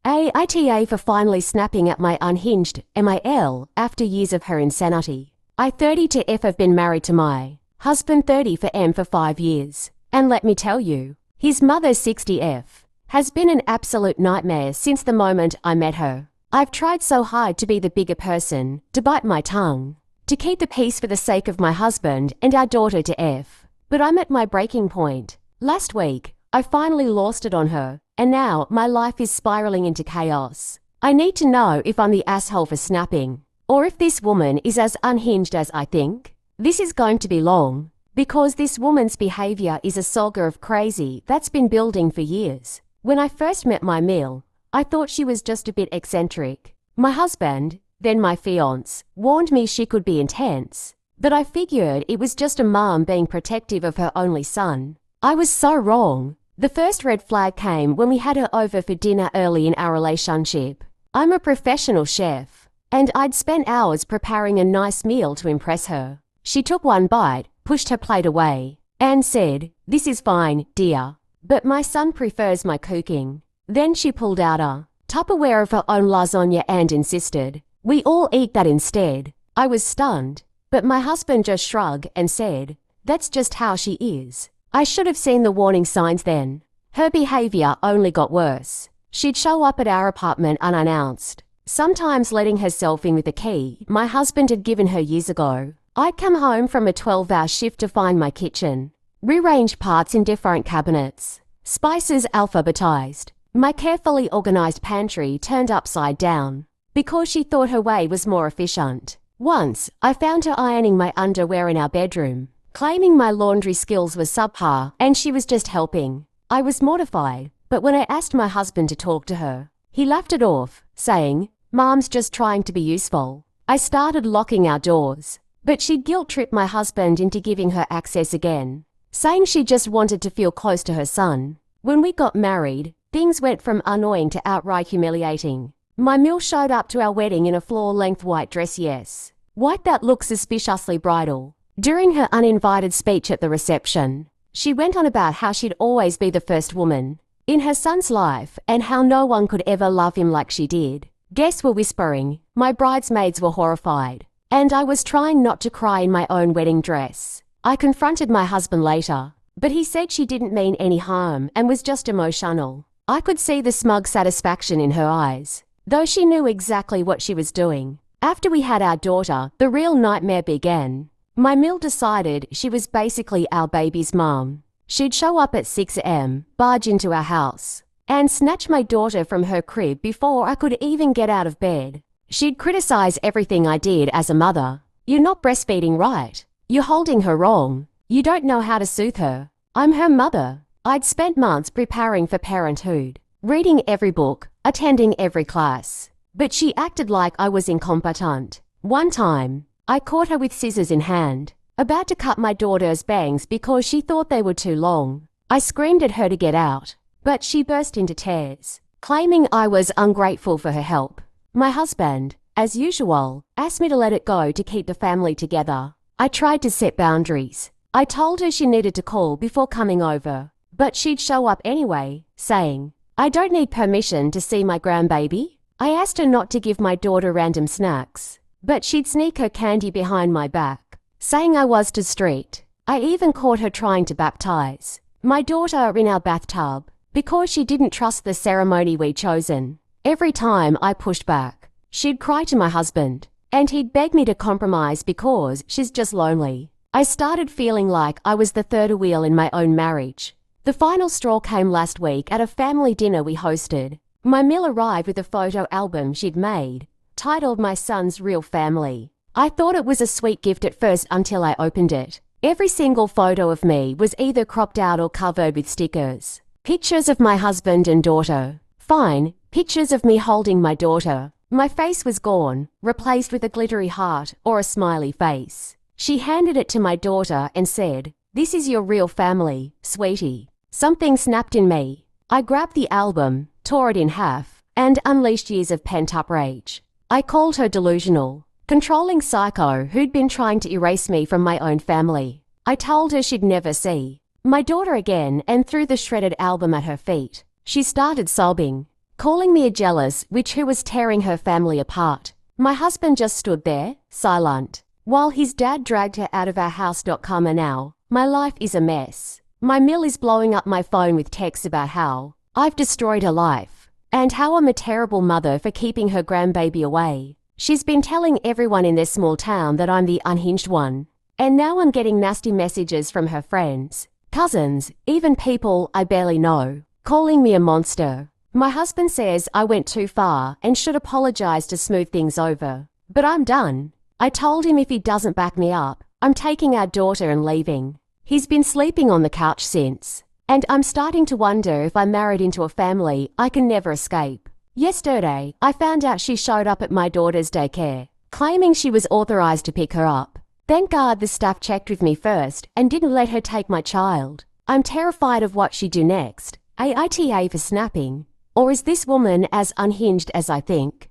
AITA for finally snapping at my Unhinged MIL after years of her insanity. I 30 to F have been married to my husband 30 for M for 5 years. And let me tell you, his mother 60 F has been an absolute nightmare since the moment I met her. I've tried so hard to be the bigger person, to bite my tongue, to keep the peace for the sake of my husband and our daughter to F. But I'm at my breaking point. Last week, I finally lost it on her, and now my life is spiraling into chaos. I need to know if I'm the asshole for snapping, or if this woman is as unhinged as I think. This is going to be long, because this woman's behavior is a saga of crazy that's been building for years. When I first met my Mil, I thought she was just a bit eccentric. My husband, then my fiancé, warned me she could be intense, but I figured it was just a mom being protective of her only son. I was so wrong. The first red flag came when we had her over for dinner early in our relationship. I'm a professional chef, and I'd spent hours preparing a nice meal to impress her. She took one bite, pushed her plate away, and said, "This is fine, dear, but my son prefers my cooking." Then she pulled out a Tupperware of her own lasagna and insisted we all eat that instead. I was stunned, but my husband just shrugged and said, "That's just how she is." I should have seen the warning signs then. Her behavior only got worse. She'd show up at our apartment unannounced, sometimes letting herself in with a key my husband had given her years ago. I'd come home from a 12-hour shift to find my kitchen, rearranged parts in different cabinets, spices alphabetized, my carefully organized pantry turned upside down, because she thought her way was more efficient. Once, I found her ironing my underwear in our bedroom, claiming my laundry skills were subpar and she was just helping. I was mortified, but when I asked my husband to talk to her, he laughed it off, saying, "Mom's just trying to be useful." I started locking our doors, but she'd guilt-tripped my husband into giving her access again, saying she just wanted to feel close to her son. When we got married, things went from annoying to outright humiliating. My Mil showed up to our wedding in a floor-length white dress, yes, white that looked suspiciously bridal. During her uninvited speech at the reception, she went on about how she'd always be the first woman in her son's life and how no one could ever love him like she did. Guests were whispering, my bridesmaids were horrified, and I was trying not to cry in my own wedding dress. I confronted my husband later, but he said she didn't mean any harm and was just emotional. I could see the smug satisfaction in her eyes, though she knew exactly what she was doing. After we had our daughter, the real nightmare began. My Mil decided she was basically our baby's mom. She'd show up at 6 a.m., barge into our house, and snatch my daughter from her crib before I could even get out of bed. She'd criticize everything I did as a mother. "You're not breastfeeding right. You're holding her wrong. You don't know how to soothe her." I'm her mother. I'd spent months preparing for parenthood, reading every book, attending every class, but she acted like I was incompetent. One time, I caught her with scissors in hand, about to cut my daughter's bangs because she thought they were too long. I screamed at her to get out, but she burst into tears, claiming I was ungrateful for her help. My husband, as usual, asked me to let it go to keep the family together. I tried to set boundaries. I told her she needed to call before coming over, but she'd show up anyway, saying, "I don't need permission to see my grandbaby." I asked her not to give my daughter random snacks, but she'd sneak her candy behind my back, saying I was too strict. I even caught her trying to baptize my daughter in our bathtub because she didn't trust the ceremony we'd chosen. Every time I pushed back, she'd cry to my husband, and he'd beg me to compromise because she's just lonely. I started feeling like I was the third wheel in my own marriage. The final straw came last week at a family dinner we hosted. My Mil arrived with a photo album she'd made, titled My Son's Real Family. I thought it was a sweet gift at first until I opened it. Every single photo of me was either cropped out or covered with stickers. Pictures of my husband and daughter. Fine, pictures of me holding my daughter. My face was gone, replaced with a glittery heart or a smiley face. She handed it to my daughter and said, "This is your real family, sweetie." Something snapped in me. I grabbed the album, tore it in half, and unleashed years of pent-up rage. I called her delusional, controlling psycho who'd been trying to erase me from my own family. I told her she'd never see my daughter again and threw the shredded album at her feet. She started sobbing, calling me a jealous witch who was tearing her family apart. My husband just stood there, silent, while his dad dragged her out of our house. And now, my life is a mess. My mill is blowing up my phone with texts about how I've destroyed her life, and how I'm a terrible mother for keeping her grandbaby away. She's been telling everyone in their small town that I'm the unhinged one. And now I'm getting nasty messages from her friends, cousins, even people I barely know, calling me a monster. My husband says I went too far and should apologize to smooth things over. But I'm done. I told him if he doesn't back me up, I'm taking our daughter and leaving. He's been sleeping on the couch since. And I'm starting to wonder if I'm married into a family I can never escape. Yesterday, I found out she showed up at my daughter's daycare, claiming she was authorized to pick her up. Thank God the staff checked with me first and didn't let her take my child. I'm terrified of what she'd do next. AITA for snapping. Or is this woman as unhinged as I think?